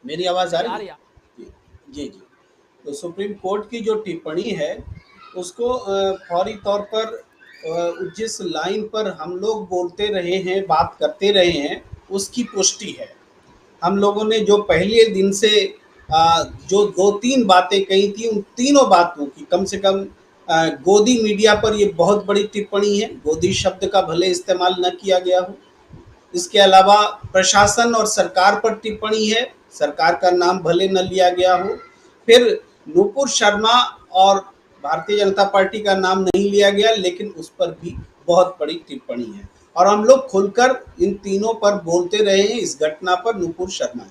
मेरी आवाज़ आ जी, आ रही रही है। है? जी, जी। तो सुप्रीम कोर्ट की जो टिप्पणी है, उसको फौरी तौर पर जिस लाइन पर हम लोग बोलते रहे हैं, बात करते रहे हैं, उसकी पुष्टि है। हम लोगों ने जो पहले दिन से जो 2-3 बातें कही थी, उन तीनों बातों की कम से कम गोदी मीडिया पर ये बहुत बड़ी टिप्पणी है। गोदी शब्द का भले इस्तेमाल न किया गया हो। इसके अलावा प्रशासन और सरकार पर टिप्पणी है, सरकार का नाम भले न लिया गया हो। फिर नुपुर शर्मा और भारतीय जनता पार्टी का नाम नहीं लिया गया, लेकिन उस पर भी बहुत बड़ी टिप्पणी है। और हम लोग खुलकर इन तीनों पर बोलते रहे हैं। इस घटना पर नुपुर शर्मा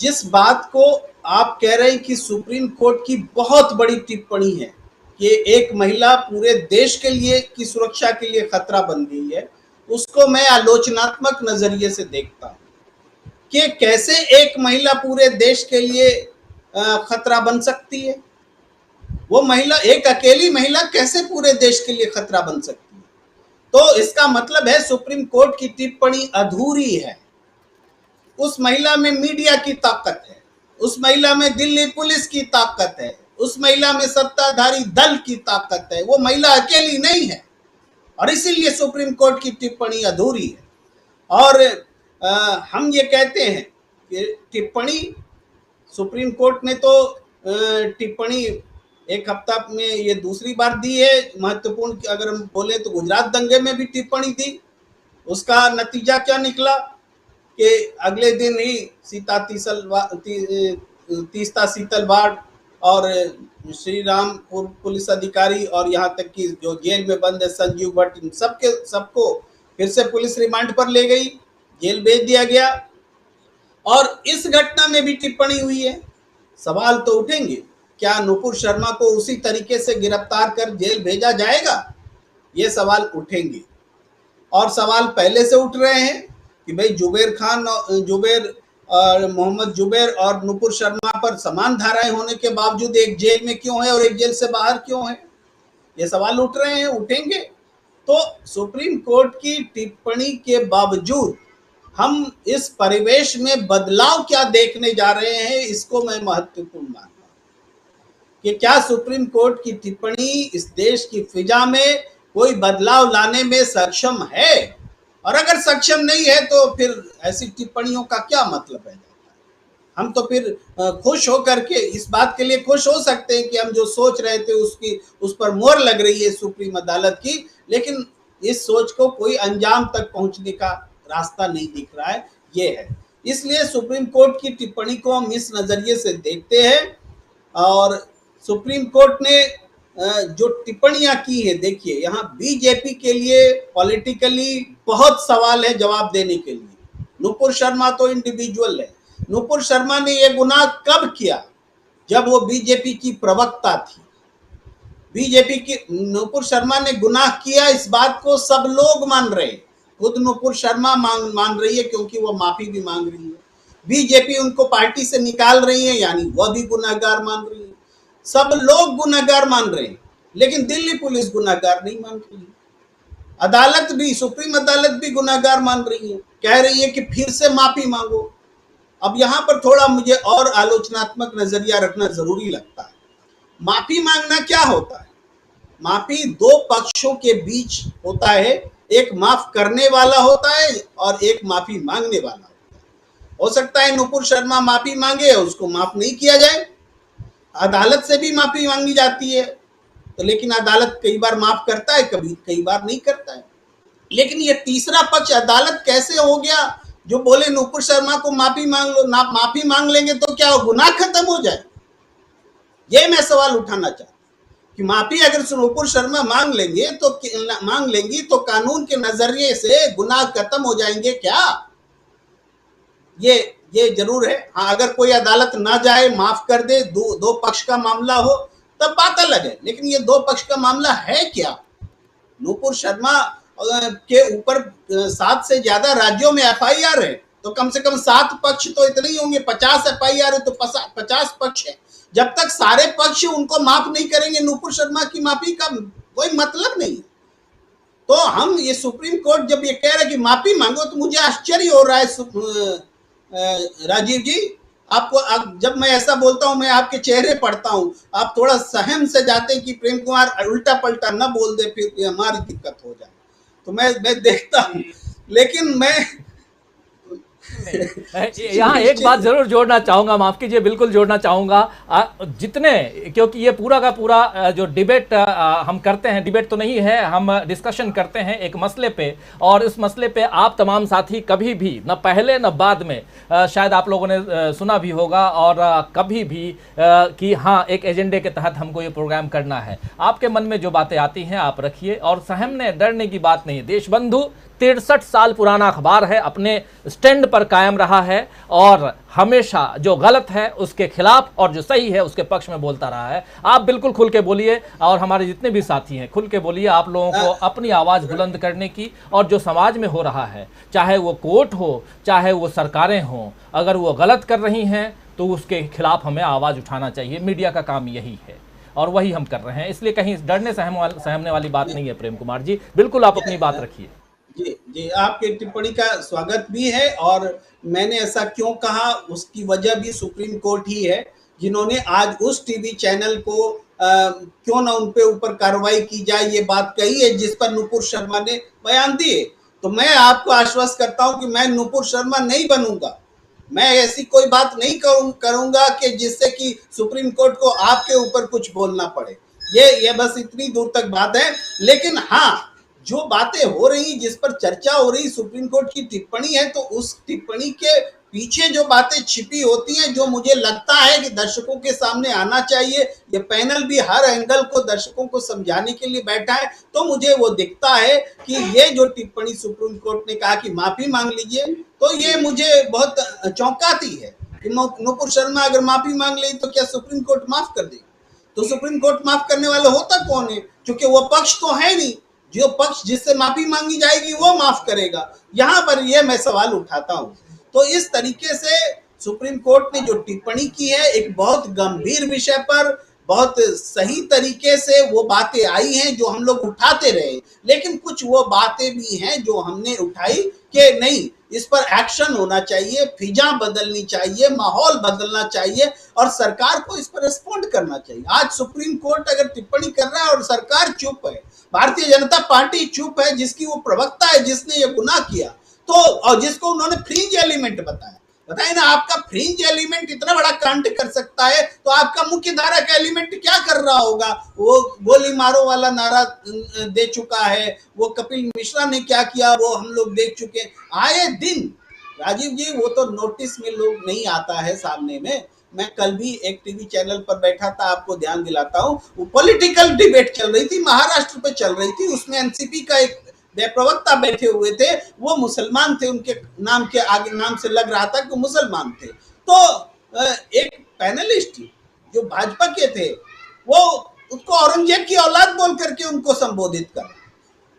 जिस बात को आप कह रहे हैं कि सुप्रीम कोर्ट की बहुत बड़ी टिप्पणी है कि एक महिला पूरे देश के लिए की सुरक्षा के लिए खतरा बन गई है, उसको मैं आलोचनात्मक नजरिए से देखता हूं कि कैसे एक महिला पूरे देश के लिए खतरा बन सकती है। वो महिला, एक अकेली महिला कैसे पूरे देश के लिए खतरा बन सकती है? तो इसका मतलब है सुप्रीम कोर्ट की टिप्पणी अधूरी है। उस महिला में मीडिया की ताकत है, उस महिला में दिल्ली पुलिस की ताकत है, उस महिला में सत्ताधारी दल की ताकत है। वो महिला अकेली नहीं है और इसीलिए सुप्रीम कोर्ट की टिप्पणी अधूरी है। और हम ये कहते हैं कि टिप्पणी सुप्रीम कोर्ट ने तो टिप्पणी एक हफ्ता में ये दूसरी बार दी है। महत्वपूर्ण अगर हम बोले तो गुजरात दंगे में भी टिप्पणी दी। उसका नतीजा क्या निकला कि अगले दिन ही तीस्ता सीतलवाड़ और श्री रामपुर पुलिस अधिकारी और यहाँ तक कि जो जेल में बंद है संजीव भट्ट, इन सबको फिर से पुलिस रिमांड पर ले गई, जेल भेज दिया गया। और इस घटना में भी टिप्पणी हुई है। सवाल तो उठेंगे, क्या नुपुर शर्मा को उसी तरीके से गिरफ्तार कर जेल भेजा जाएगा? ये सवाल उठेंगे। और सवाल पहले से उठ रहे हैं कि भाई जुबेर और मोहम्मद जुबेर और नुपुर शर्मा पर समान धाराएं होने के बावजूद एक जेल में क्यों है और एक जेल से बाहर क्यों है? ये सवाल उठ रहे हैं, उठेंगे। तो सुप्रीम कोर्ट की टिप्पणी के बावजूद हम इस परिवेश में बदलाव क्या देखने जा रहे हैं, इसको मैं महत्वपूर्ण मानता हूं कि क्या सुप्रीम कोर्ट की टिप्पणी इस देश की फिजा में कोई बदलाव लाने में सक्षम है? और अगर सक्षम नहीं है तो फिर ऐसी टिप्पणियों का क्या मतलब है? हम तो फिर खुश होकर के इस बात के लिए खुश हो सकते हैं कि हम जो सोच रहे थे उसकी उस पर मोहर लग रही है सुप्रीम अदालत की, लेकिन इस सोच को कोई अंजाम तक पहुंचने का रास्ता नहीं दिख रहा है। ये है, इसलिए सुप्रीम कोर्ट की टिप्पणी को हम इस नजरिए से देखते हैं। और सुप्रीम कोर्ट ने जो टिप्पणियां की है, देखिए यहाँ बीजेपी के लिए पॉलिटिकली बहुत सवाल है जवाब देने के लिए। नुपुर शर्मा तो इंडिविजुअल है। नुपुर शर्मा ने यह गुनाह कब किया? जब वो बीजेपी की प्रवक्ता थी। बीजेपी की नुपुर शर्मा ने गुनाह किया, इस बात को सब लोग मान रहे हैं। खुद नुपुर शर्मा मान रही है क्योंकि वो माफी भी मांग रही है। बीजेपी उनको पार्टी से निकाल रही है, यानी वह भी गुनहगार मान रही है। सब लोग गुनहगार मान रहे हैं, लेकिन दिल्ली पुलिस गुनहगार नहीं मान रही है। अदालत भी, सुप्रीम अदालत भी गुनहगार मान रही है, कह रही है कि फिर से माफी मांगो। अब यहां पर थोड़ा मुझे और आलोचनात्मक नजरिया रखना जरूरी लगता है। माफी मांगना क्या होता है? माफी दो पक्षों के बीच होता है। एक माफ करने वाला होता है और एक माफी मांगने वाला होता है। हो सकता है नुपुर शर्मा माफी मांगे और उसको माफ नहीं किया जाए। अदालत से भी माफी मांगी जाती है, तो लेकिन अदालत कई बार माफ करता है, कई बार नहीं करता है। लेकिन ये तीसरा पक्ष अदालत कैसे हो गया जो बोले नुपुर शर्मा को माफी मांग लो, ना माफी मांग लेंगे तो क्या गुनाह खत्म हो जाए? ये मैं सवाल उठाना चाहता हूं कि माफी अगर नुपुर शर्मा मांग लेंगी तो कानून के नजरिए से गुनाह खत्म हो जाएंगे क्या? ये जरूर है। हाँ, अगर कोई अदालत ना जाए, माफ कर दे, दो पक्ष का मामला हो, तब बात अलग है। लेकिन ये दो पक्ष का मामला है क्या? नुपुर शर्मा के ऊपर 7 से ज्यादा राज्यों में एफआईआर है, तो कम से कम 7 पक्ष तो इतने ही होंगे। 50 एफआईआर है तो 50 पक्ष है। जब तक सारे पक्ष उनको माफ नहीं करेंगे, नुपुर शर्मा की माफी का कोई मतलब नहीं। तो हम ये सुप्रीम कोर्ट जब ये कह रहे कि माफी मांगो, तो मुझे आश्चर्य हो रहा है राजीव जी आपको जब मैं ऐसा बोलता हूं, मैं आपके चेहरे पढ़ता हूं, आप थोड़ा सहम से जाते हैं कि प्रेम कुमार उल्टा पलटा ना बोल दे, फिर हमारी दिक्कत हो जाए। तो मैं देखता हूं, लेकिन मैं नहीं, यहाँ एक बात निश्चित। जरूर जोड़ना चाहूंगा, माफ कीजिए, बिल्कुल जोड़ना चाहूंगा। जितने, क्योंकि ये पूरा का पूरा जो डिबेट हम करते हैं, डिबेट तो नहीं है, हम डिस्कशन करते हैं एक मसले पे, और इस मसले पे आप तमाम साथी कभी भी, न पहले न बाद में, शायद आप लोगों ने सुना भी होगा, और कभी भी कि हाँ एक एजेंडे के तहत हमको ये प्रोग्राम करना है। आपके मन में जो बातें आती हैं आप रखिए, और सहमने डरने की बात नहीं है। देशबंधु 63 साल पुराना अखबार है, अपने स्टैंड पर कायम रहा है, और हमेशा जो गलत है उसके खिलाफ और जो सही है उसके पक्ष में बोलता रहा है। आप बिल्कुल खुल के बोलिए, और हमारे जितने भी साथी हैं खुल के बोलिए। आप लोगों को अपनी आवाज़ बुलंद करने की, और जो समाज में हो रहा है, चाहे वो कोर्ट हो चाहे वो सरकारें हों, अगर वो गलत कर रही हैं तो उसके खिलाफ हमें आवाज़ उठाना चाहिए। मीडिया का काम यही है, और वही हम कर रहे हैं। इसलिए कहीं डरने सहमने वाली बात नहीं है। प्रेम कुमार जी, बिल्कुल आप अपनी बात रखिए। जी जी, आपकी टिप्पणी का स्वागत भी है, और मैंने ऐसा क्यों कहा उसकी वजह भी सुप्रीम कोर्ट ही है, जिन्होंने आज उस टीवी चैनल को क्यों ना उन पे ऊपर कार्रवाई की जाए ये बात कही है, जिस पर नुपुर शर्मा ने बयान दिए। तो मैं आपको आश्वस्त करता हूं कि मैं नुपुर शर्मा नहीं बनूंगा। मैं ऐसी कोई बात नहीं करूंगा कि जिससे कि सुप्रीम कोर्ट को आपके ऊपर कुछ बोलना पड़े। ये बस इतनी दूर तक बात है। लेकिन हाँ, जो बातें हो रही, जिस पर चर्चा हो रही, सुप्रीम कोर्ट की टिप्पणी है, तो उस टिप्पणी के पीछे जो बातें छिपी होती हैं, जो मुझे लगता है कि दर्शकों के सामने आना चाहिए, ये पैनल भी हर एंगल को दर्शकों को समझाने के लिए बैठा है, तो मुझे वो दिखता है कि ये जो टिप्पणी सुप्रीम कोर्ट ने कहा कि माफी मांग लीजिए, तो ये मुझे बहुत चौंकाती है कि नुपुर शर्मा अगर माफी मांग ली तो क्या सुप्रीम कोर्ट माफ कर देगी? तो सुप्रीम कोर्ट माफ करने वाला होता कौन है? क्योंकि वो पक्ष तो है नहीं। जो पक्ष जिससे माफी मांगी जाएगी वो माफ करेगा। यहां पर यह मैं सवाल उठाता हूं। तो इस तरीके से सुप्रीम कोर्ट ने जो टिप्पणी की है, एक बहुत गंभीर विषय पर बहुत सही तरीके से वो बातें आई हैं जो हम लोग उठाते रहे, लेकिन कुछ वो बातें भी हैं जो हमने उठाई कि नहीं, इस पर एक्शन होना चाहिए, फिजा बदलनी चाहिए, माहौल बदलना चाहिए, और सरकार को इस पर रिस्पॉन्ड करना चाहिए। आज सुप्रीम कोर्ट अगर टिप्पणी कर रहा है और सरकार चुप है, भारतीय जनता पार्टी चुप है, जिसकी वो प्रवक्ता है जिसने ये गुनाह किया, तो और जिसको उन्होंने फ्रिंज एलिमेंट बताया, बताइए ना, आपका फ्रिंज एलिमेंट इतना बड़ा कांड कर सकता है, तो आपका मुख्य धारा का एलिमेंट क्या कर रहा होगा? वो गोली मारो वाला नारा दे चुका है, वो कपिल मिश्रा ने क्या किया वो हम लोग देख चुके हैं आए दिन। राजीव जी, वो तो नोटिस में लोग नहीं आता है सामने में। मैं कल भी एक टीवी चैनल पर बैठा था, आपको ध्यान दिलाता हूँ, वो पॉलिटिकल डिबेट चल रही थी, महाराष्ट्र पे चल रही थी, उसमें एनसीपी का एक प्रवक्ता बैठे हुए थे, वो मुसलमान थे, उनके नाम के आगे नाम से लग रहा था कि मुसलमान थे। तो एक पैनलिस्ट जो भाजपा के थे, वो उसको औरंगजेब की औलाद बोल करके उनको संबोधित कर।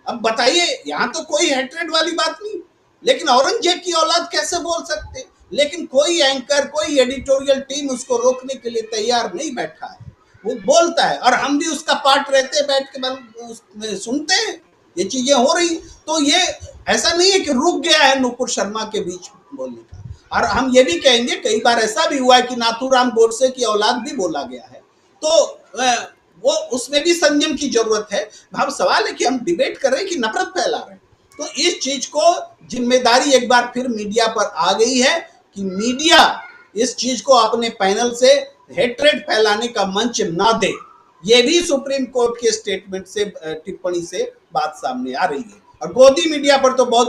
अब बताइए, यहाँ तो कोई हेट्रेड वाली बात नहीं, लेकिन औरंगजेब की औलाद कैसे बोल सकते? लेकिन कोई एंकर, कोई एडिटोरियल टीम उसको रोकने के लिए तैयार नहीं बैठा है, वो बोलता है, और हम भी उसका पार्ट रहते हैं, बैठ के सुनते हैं ये चीजें हो रही। तो ये ऐसा नहीं है कि रुक गया है नुपुर शर्मा के बीच बोलने का। और हम ये भी कहेंगे, कई बार ऐसा भी हुआ है कि नाथूराम गोडसे की औलाद भी बोला गया है, तो वो उसमें भी संयम की जरूरत है। अब सवाल है कि हम डिबेट कर रहे हैं कि नफरत फैला रहे हैं, तो इस चीज को जिम्मेदारी एक बार फिर मीडिया पर आ गई है कि मीडिया इस चीज को अपने पैनल से हेट्रेड फैलाने का मंच ना दे। ये भी सुप्रीम कोर्ट के स्टेटमेंट से, टिप्पणी से बात सामने आ रही है। और गोदी मीडिया पर तो बहुत